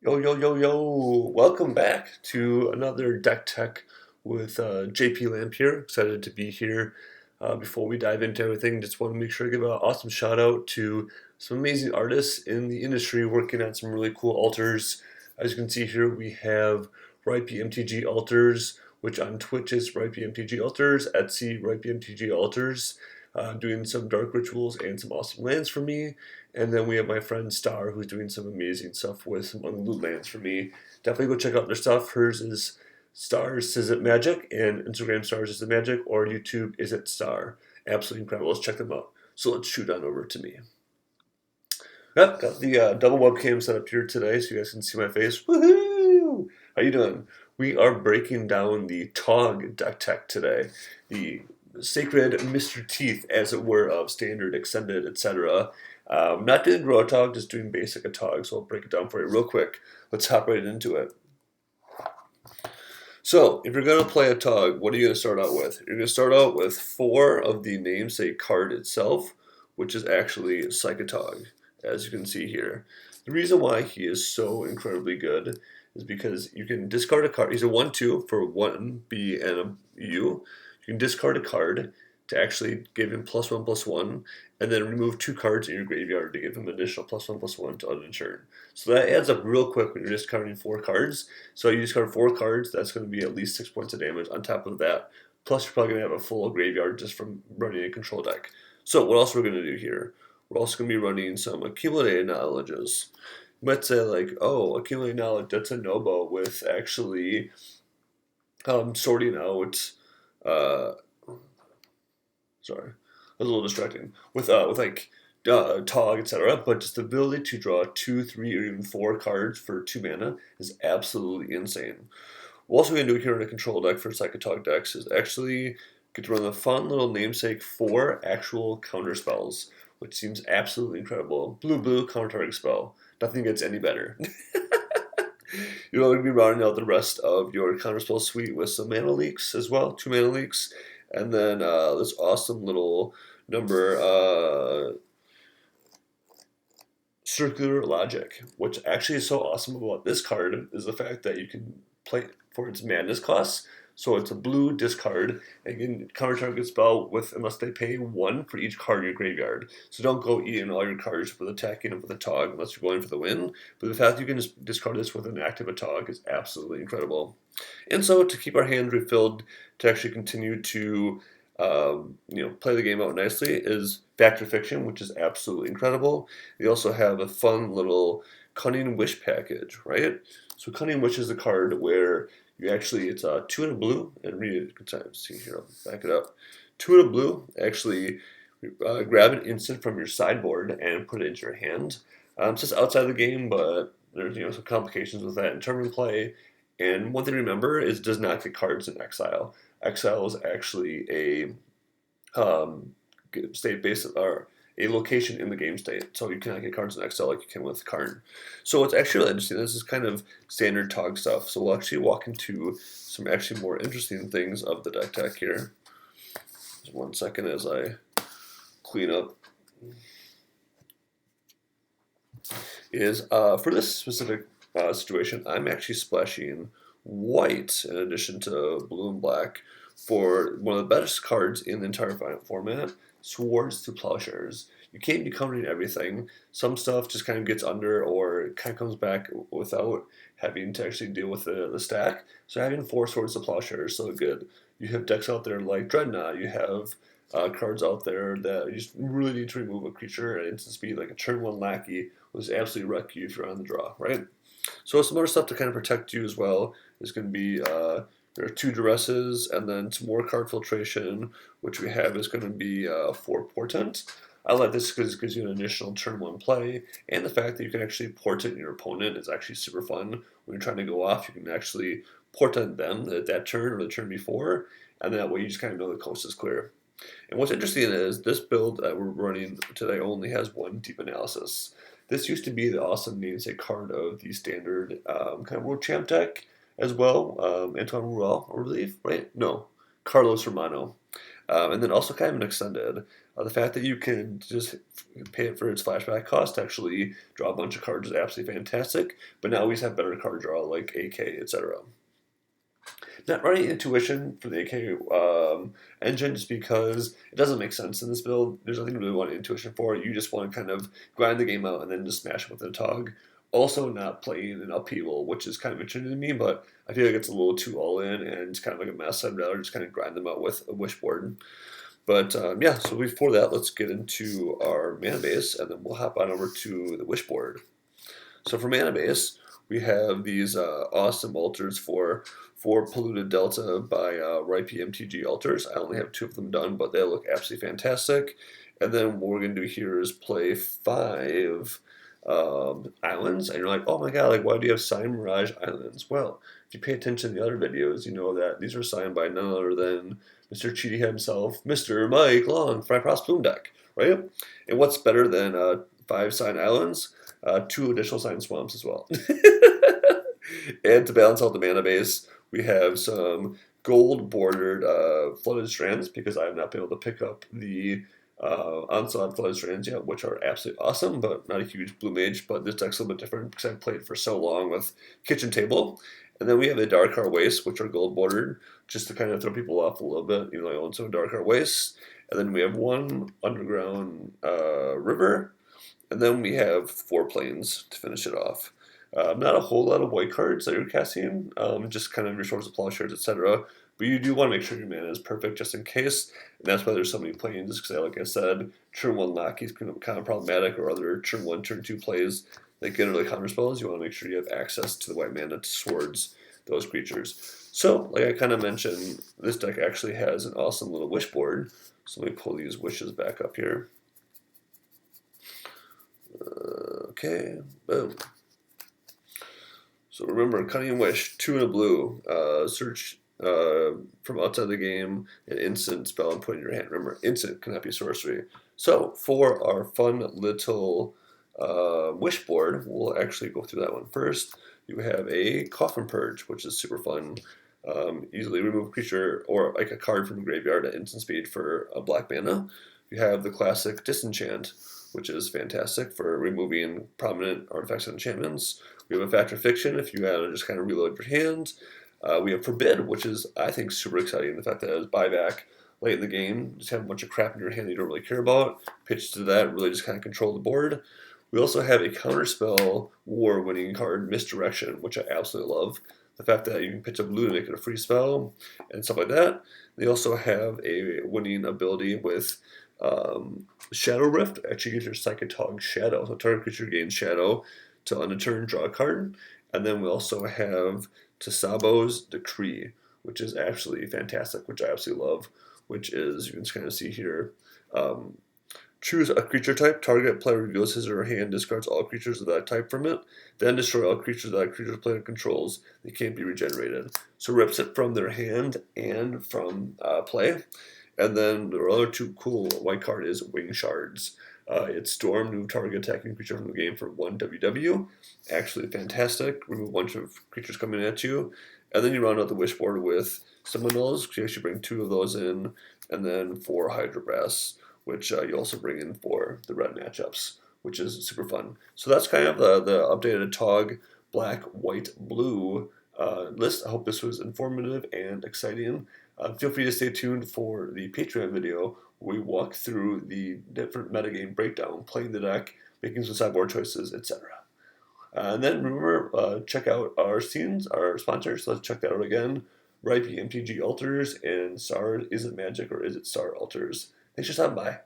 Yo, yo, yo, yo! Welcome back to another Deck Tech with JP Lamp here. Excited to be here. Before we dive into everything, just want to make sure to give an awesome shout out to some amazing artists in the industry working on some really cool altars. As you can see here, we have RypieMTGAlters, which on Twitch is RypieMTGAlters, Etsy RypieMTGAlters, doing some dark rituals and some awesome lands for me. And then we have my friend Star, who's doing some amazing stuff with some unloot lands for me. Definitely go check out their stuff. Hers is Stars Is It Magic, and Instagram Stars Is It Magic, or YouTube Is It Star. Absolutely incredible. Let's check them out. So let's shoot on over to me. Yep, got the double webcam set up here today so you guys can see my face. Woohoo! How you doing? We are breaking down the Tog Deck Tech today. The sacred Mr. Teeth, as it were, of standard, extended, etc. Not doing Grow Tog, just doing basic Tog, so I'll break it down for you real quick. Let's hop right into it. So, if you're going to play a Tog, what are you going to start out with? You're going to start out with 4 of the namesake card itself, which is actually Psychatog, as you can see here. The reason why he is so incredibly good is because you can discard a card. He's a 1-2 for 1 B and a U. You can discard a card to actually give him +1/+1, and then remove 2 cards in your graveyard to give him additional +1/+1 to Untitled. So that adds up real quick when you're discarding 4 cards. So you discard 4 cards, that's going to be at least 6 points of damage on top of that. Plus you're probably going to have a full graveyard just from running a control deck. So what else we're going to do here? We're also going to be running some accumulated knowledges. You might say like, oh, accumulated knowledge, that's a no-go with actually sorting out sorry, that was a little distracting. With like Tog, etc. But just the ability to draw 2, 3, or even 4 cards for 2 mana is absolutely insane. What also we're going to do here in a control deck for Psychatog decks is actually get to run the fun little namesake 4 actual counter spells, which seems absolutely incredible. Blue, counter target spell. Nothing gets any better. You're going to be rounding out the rest of your counterspell suite with some mana leaks as well, 2 mana leaks. And then this awesome little number, Circular Logic, which actually is so awesome about this card is the fact that you can play for its madness costs. So it's a blue discard, and you can counter target spell with unless they pay 1 for each card in your graveyard. So don't go eating all your cards with attacking them with a Tog unless you're going for the win. But the fact that you can just discard this with an active Tog is absolutely incredible. And so to keep our hands refilled, to actually continue to play the game out nicely is Factor Fiction, which is absolutely incredible. We also have a fun little Cunning Wish package, right? So Cunning Wish is a card where you actually, it's 2 and a blue, and read it good time. See here, I'll back it up. 2 and a blue, actually grab an instant from your sideboard and put it into your hand. It's just outside the game, but there's some complications with that in tournament play. And one thing to remember is it does not get cards in exile. Exile is actually a state based or a location in the game state, so you cannot get cards in exile like you can with Karn. So it's actually really interesting. This is kind of standard Tog stuff. So we'll actually walk into some actually more interesting things of the deck tech here. Just 1 second as I clean up. For this specific situation, I'm actually splashing white in addition to blue and black for one of the best cards in the entire format, Swords to Plowshares. You can't be covering everything. Some stuff just kind of gets under or kind of comes back without having to actually deal with the stack. So having 4 Swords to Plowshares is so good. You have decks out there like Dreadnought. You have cards out there that you just really need to remove a creature at instant speed, like a turn 1 Lackey will just absolutely wreck you if you're on the draw, right? So some other stuff to kind of protect you as well is going to be there are 2 Duresses, and then some more card filtration, which we have is going to be 4 Portent. I like this because it gives you an additional turn 1 play, and the fact that you can actually Portent your opponent is actually super fun. When you're trying to go off, you can actually Portent them at that turn or the turn before, and that way you just kind of know the coast is clear. And what's interesting is this build that we're running today only has 1 Deep Analysis. This used to be the awesome namesake card of the standard kind of World Champ deck as well. Antoine Ruel, I believe, right? No, Carlos Romano. And then also kind of an extended. The fact that you can just pay it for its flashback cost to actually draw a bunch of cards is absolutely fantastic. But now we have better card draw like AK, etc. Not running Intuition for the AK engine just because it doesn't make sense in this build. There's nothing to really want Intuition for. You just want to kind of grind the game out and then just smash it with a Tog. Also not playing an upheaval, which is kind of interesting to me, but I feel like it's a little too all-in and it's kind of like a mess. I'd rather just kind of grind them out with a Wishboard. But yeah, so before that, let's get into our mana base, and then we'll hop on over to the Wishboard. So for mana base, we have these awesome altars for Polluted Delta by RypieMTGAlters. I only have 2 of them done, but they look absolutely fantastic. And then what we're going to do here is play 5 islands, and you're like, oh my god, like why do you have signed Mirage Islands? Well, if you pay attention to the other videos, you know that these are signed by none other than Mr. Cheaty himself, Mr. Mike Long, Frypross Bloom Deck, right? And what's better than 5 signed islands? 2 additional signed swamps as well. And to balance out the mana base, we have some gold bordered Flooded Strands, because I have not been able to pick up the Onslaught Flooded Strands yet, which are absolutely awesome, but not a huge blue mage. But this deck's a little bit different because I've played for so long with Kitchen Table. And then we have the Adarkar Wastes, which are gold bordered, just to kind of throw people off a little bit. You know, I own some Adarkar Wastes. And then we have 1 underground river. And then we have 4 plains to finish it off. Not a whole lot of white cards that you're casting, just kind of your Swords of Plowshares, etc. But you do want to make sure your mana is perfect just in case. And that's why there's so many plains, because like I said, turn 1 Locky is kind of problematic, or other turn 1, turn 2 plays that get early counterspells. You want to make sure you have access to the white mana to swords those creatures. So, like I kind of mentioned, this deck actually has an awesome little Wishboard. So let me pull these wishes back up here. Okay, boom. So remember, Cunning Wish, 2 in a blue. Search from outside the game an instant spell and put it in your hand. Remember, instant cannot be sorcery. So for our fun little Wishboard, we'll actually go through that one first. You have a Coffin Purge, which is super fun. Easily remove a creature or like a card from a graveyard at instant speed for a black mana. You have the classic Disenchant, which is fantastic for removing prominent artifacts and enchantments. We have a Fact or Fiction if you want to just kind of reload your hand. We have Forbid, which is, I think, super exciting. The fact that it has buyback late in the game, just have a bunch of crap in your hand that you don't really care about. Pitch to that, really just kind of control the board. We also have a Counterspell war-winning card, Misdirection, which I absolutely love. The fact that you can pitch a blue to make it a free spell and stuff like that. They also have a winning ability with Shadow Rift. Actually gives your Psychatog Shadow. So target creature gains Shadow to end a turn, draw a card. And then we also have Tsabo's Decree, which is actually fantastic, which I absolutely love. Which is, you can just kind of see here, choose a creature type. Target player reveals his or her hand, discards all creatures of that type from it. Then destroy all creatures that creature's player controls. They can't be regenerated. So rips it from their hand and from play. And then the other 2 cool white card is Wing Shards. It's Storm, new target attacking creature from the game for 1 WW. Actually fantastic. Remove a bunch of creatures coming at you. And then you round out the Wishboard with some Annuls. You actually bring 2 of those in. And then 4 Hydroblast, which you also bring in for the red matchups, which is super fun. So that's kind of the updated Tog black, white, blue list. I hope this was informative and exciting. Feel free to stay tuned for the Patreon video where we walk through the different metagame breakdown, playing the deck, making some sideboard choices, etc. And then remember, check out our scenes, our sponsors. So let's check that out again. RypieMTGAlters and SAR, Is It Magic or Is It SAR Alters? Thanks for stopping by.